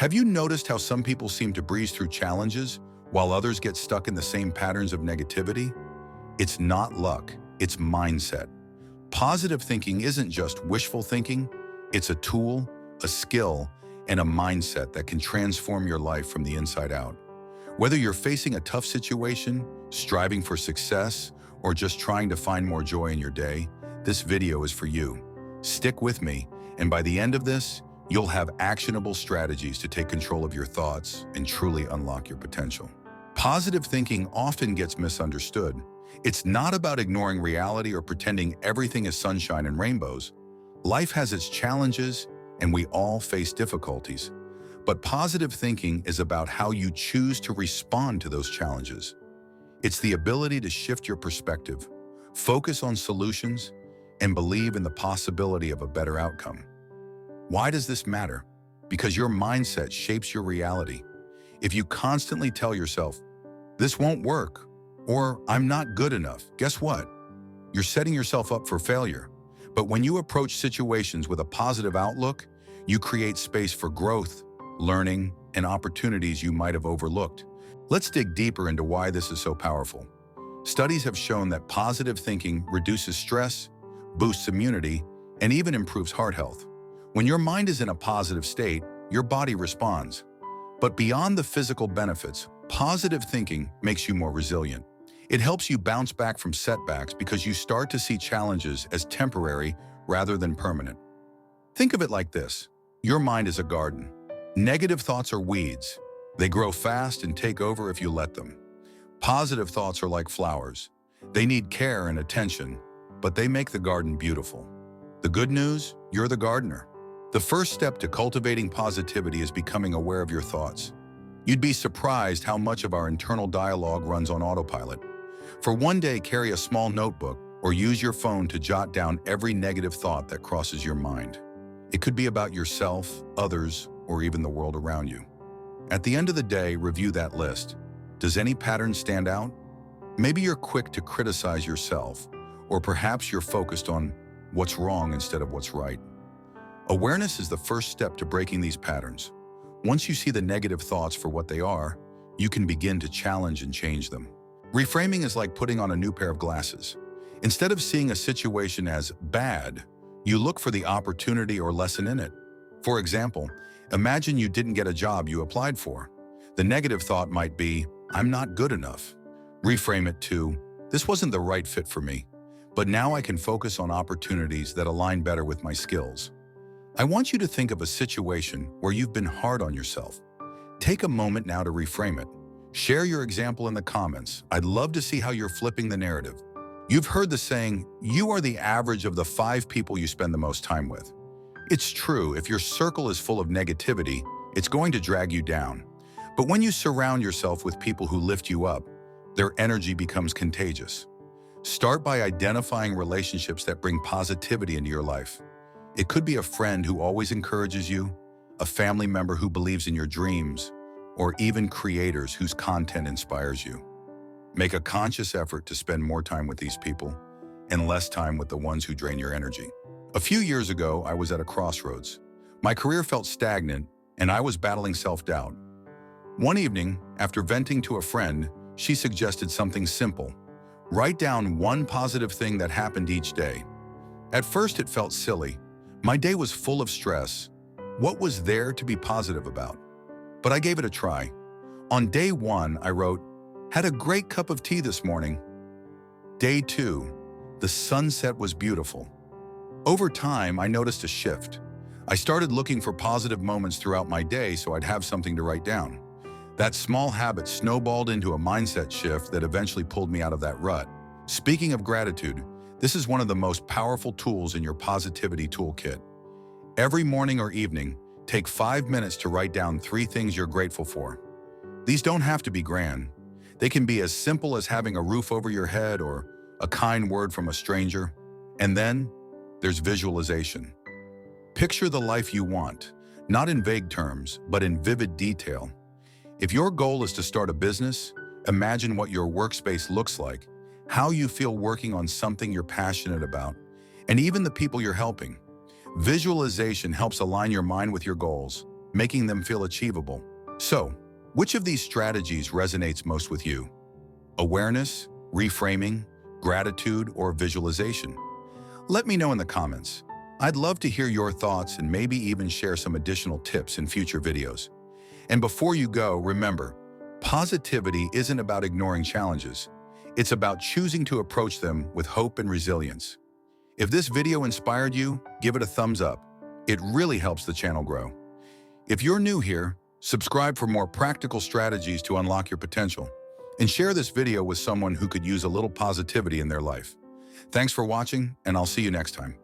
Have you noticed how some people seem to breeze through challenges while others get stuck in the same patterns of negativity? It's not luck, it's mindset. Positive thinking isn't just wishful thinking, it's a tool, a skill, and a mindset that can transform your life from the inside out. Whether you're facing a tough situation, striving for success, or just trying to find more joy in your day, this video is for you. Stick with me, and by the end of this, you'll have actionable strategies to take control of your thoughts and truly unlock your potential. Positive thinking often gets misunderstood. It's not about ignoring reality or pretending everything is sunshine and rainbows. Life has its challenges, and we all face difficulties. But positive thinking is about how you choose to respond to those challenges. It's the ability to shift your perspective, focus on solutions, and believe in the possibility of a better outcome. Why does this matter? Because your mindset shapes your reality. If you constantly tell yourself, "This won't work," or "I'm not good enough," guess what? You're setting yourself up for failure. But when you approach situations with a positive outlook, you create space for growth, learning, and opportunities you might have overlooked. Let's dig deeper into why this is so powerful. Studies have shown that positive thinking reduces stress, boosts immunity, and even improves heart health. When your mind is in a positive state, your body responds. But beyond the physical benefits, positive thinking makes you more resilient. It helps you bounce back from setbacks because you start to see challenges as temporary rather than permanent. Think of it like this. Your mind is a garden. Negative thoughts are weeds. They grow fast and take over if you let them. Positive thoughts are like flowers. They need care and attention, but they make the garden beautiful. The good news, you're the gardener. The first step to cultivating positivity is becoming aware of your thoughts. You'd be surprised how much of our internal dialogue runs on autopilot. For one day, carry a small notebook or use your phone to jot down every negative thought that crosses your mind. It could be about yourself, others, or even the world around you. At the end of the day, review that list. Does any pattern stand out? Maybe you're quick to criticize yourself, or perhaps you're focused on what's wrong instead of what's right. Awareness is the first step to breaking these patterns. Once you see the negative thoughts for what they are, you can begin to challenge and change them. Reframing is like putting on a new pair of glasses. Instead of seeing a situation as bad, you look for the opportunity or lesson in it. For example, imagine you didn't get a job you applied for. The negative thought might be, "I'm not good enough." Reframe it to, "This wasn't the right fit for me, but now I can focus on opportunities that align better with my skills." I want you to think of a situation where you've been hard on yourself. Take a moment now to reframe it. Share your example in the comments. I'd love to see how you're flipping the narrative. You've heard the saying, "You are the average of the 5 people you spend the most time with." It's true, if your circle is full of negativity, it's going to drag you down. But when you surround yourself with people who lift you up, their energy becomes contagious. Start by identifying relationships that bring positivity into your life. It could be a friend who always encourages you, a family member who believes in your dreams, or even creators whose content inspires you. Make a conscious effort to spend more time with these people and less time with the ones who drain your energy. A few years ago, I was at a crossroads. My career felt stagnant, and I was battling self-doubt. One evening, after venting to a friend, she suggested something simple. Write down one positive thing that happened each day. At first, it felt silly. My day was full of stress. What was there to be positive about? But I gave it a try. On day 1, I wrote, "Had a great cup of tea this morning." Day 2, "The sunset was beautiful." Over time, I noticed a shift. I started looking for positive moments throughout my day so I'd have something to write down. That small habit snowballed into a mindset shift that eventually pulled me out of that rut. Speaking of gratitude, this is one of the most powerful tools in your positivity toolkit. Every morning or evening, take 5 minutes to write down 3 things you're grateful for. These don't have to be grand. They can be as simple as having a roof over your head or a kind word from a stranger. And then, there's visualization. Picture the life you want, not in vague terms, but in vivid detail. If your goal is to start a business, imagine what your workspace looks like, how you feel working on something you're passionate about, and even the people you're helping. Visualization helps align your mind with your goals. making them feel achievable. So, which of these strategies resonates most with you? Awareness, reframing, gratitude, or visualization? Let me know in the comments. I'd love to hear your thoughts and maybe even share some additional tips in future videos. And before you go, remember, positivity isn't about ignoring challenges. It's about choosing to approach them with hope and resilience. If this video inspired you, give it a thumbs up. It really helps the channel grow. If you're new here, subscribe for more practical strategies to unlock your potential. And share this video with someone who could use a little positivity in their life. Thanks for watching, and I'll see you next time.